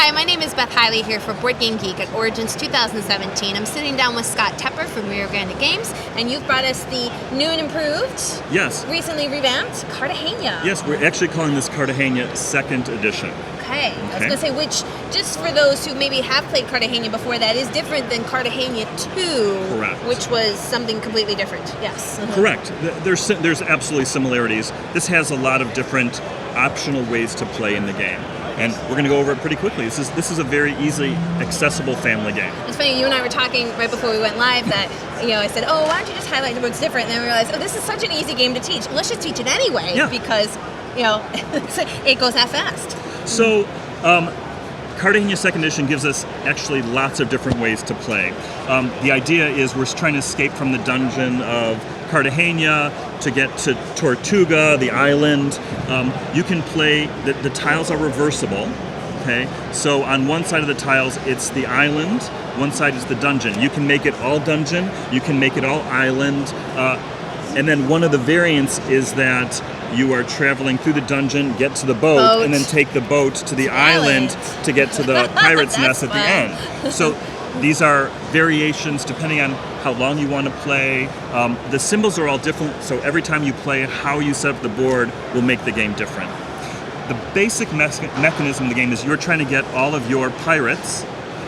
Hi, my name is Beth Hiley here for Board Game Geek at Origins 2017. I'm sitting down with Scott Tepper from Rio Grande Games, and you've brought us the new and improved, yes, recently revamped Cartagena. Yes, we're actually calling this Cartagena 2nd edition. Okay. I was going to say, which, just for those who maybe have played Cartagena before, that is different than Cartagena 2. Correct. Which was something completely different. Yes. Correct. There's absolutely similarities. This has a lot of different optional ways to play in the game. And we're going to go over it pretty quickly. This is a very easily accessible family game. It's funny, you and I were talking right before we went live that, I said, oh, why don't you just highlight what's different? And then we realized, oh, this is such an easy game to teach. Let's just teach it anyway because, it goes that fast. So, Cartagena 2nd Edition gives us actually lots of different ways to play. The idea is we're trying to escape from the dungeon of Cartagena to get to Tortuga, the island. You can play, the tiles are reversible, okay? So on one side of the tiles, it's the island, one side is the dungeon. You can make it all dungeon, you can make it all island, and then one of the variants is that you are traveling through the dungeon, get to the boat, and then take the boat to the island to get to the pirate's nest at the end. So these are variations depending on how long you want to play. The symbols are all different, so every time you play, how you set up the board will make the game different. The basic mechanism of the game is you're trying to get all of your pirates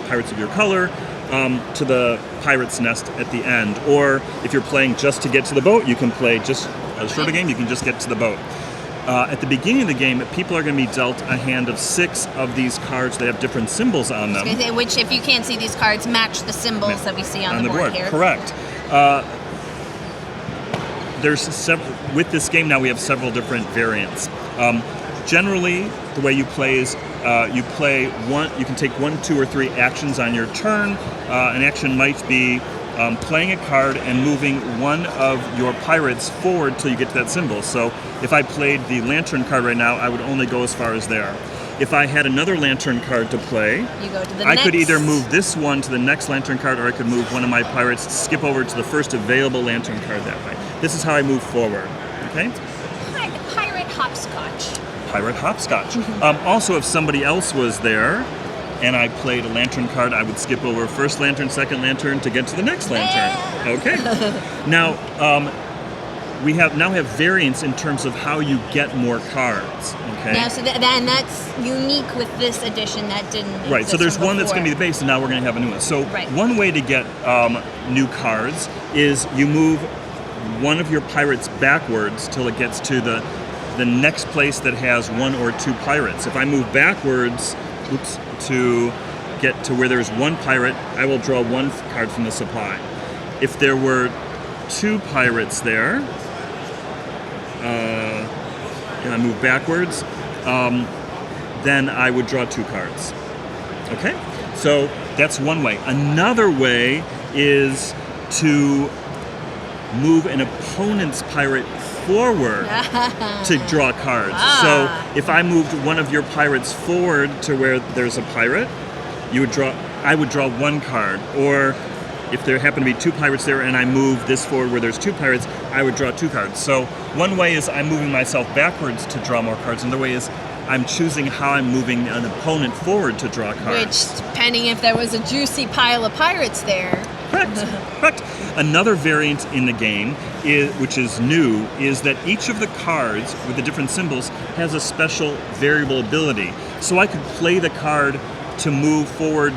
of your color, to the pirate's nest at the end. Or if you're playing just to get to the boat, you can play just a shorter game, you can just get to the boat. At the beginning of the game, people are going to be dealt a hand of 6 of these cards that have different symbols on them. Which, if you can't see these cards, match the symbols that we see on the board here. Correct. With this game now, we have several different variants. Generally, the way you play is you play one. You can take 1, 2, or 3 actions on your turn. An action might be playing a card and moving one of your pirates forward till you get to that symbol. So if I played the lantern card right now, I would only go as far as there. If I had another lantern card to play, I could either move this one to the next lantern card, or I could move one of my pirates, skip over to the first available lantern card that way. This is how I move forward. Okay? Pirate hopscotch. Pirate hopscotch. Also, if somebody else was there and I played a lantern card, I would skip over first lantern, second lantern to get to the next lantern. Okay. Now, we now have variants in terms of how you get more cards. Okay. Yeah, so and that's unique with this edition that didn't. Right. So there's one that's going to be the base, and now we're going to have a new one. So one way to get new cards is you move one of your pirates backwards till it gets to the next place that has 1 or 2 pirates. If I move backwards, to get to where there's 1 pirate, I will draw 1 card from the supply. If there were 2 pirates there, and I move backwards, then I would draw 2 cards. Okay? So that's one way. Another way is to move an opponent's pirate forward to draw cards. So if I moved one of your pirates forward to where there's a pirate, I would draw 1 card. Or if there happen to be 2 pirates there and I move this forward where there's 2 pirates, I would draw 2 cards. So one way is I'm moving myself backwards to draw more cards. Another way is I'm choosing how I'm moving an opponent forward to draw cards. Which, depending if there was a juicy pile of pirates there. Correct. Another variant in the game, which is new, is that each of the cards with the different symbols has a special variable ability. So I could play the card to move forward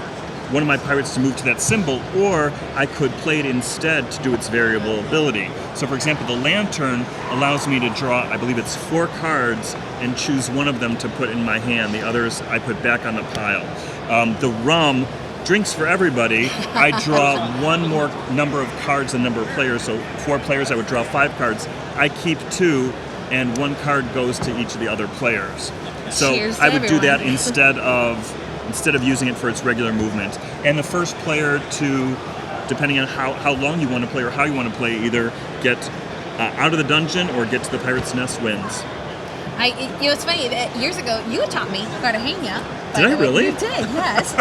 one of my pirates to move to that symbol, or I could play it instead to do its variable ability. So for example, the lantern allows me to draw, I believe it's 4 cards, and choose one of them to put in my hand. The others I put back on the pile. The rum, drinks for everybody, I draw 1 more number of cards than number of players. So 4 players, I would draw 5 cards. I keep 2, and 1 card goes to each of the other players. So I would do that instead of using it for its regular movement. And the first player to, depending on how long you want to play or how you want to play, either get out of the dungeon or get to the pirate's nest wins. It's funny that years ago you had taught me Cartagena. Did I really? You did, yes.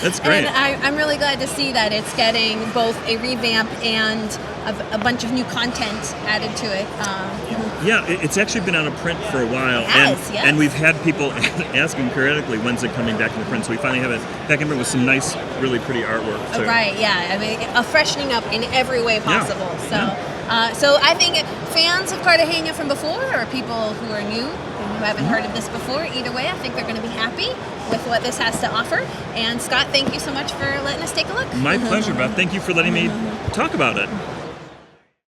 That's great. And I'm really glad to see that it's getting both a revamp and a bunch of new content added to it. Yeah, it's actually been out of print for a while. It has, yes. And we've had people asking periodically, when's it coming back into print? So we finally have it back in print with some nice, really pretty artwork. Too. Right, yeah. I mean, a freshening up in every way possible. So I think fans of Cartagena from before, or people who are new and who haven't heard of this before, either way, I think they're going to be happy with what this has to offer. And Scott, thank you so much for letting us take a look. My pleasure, Beth. Thank you for letting me talk about it.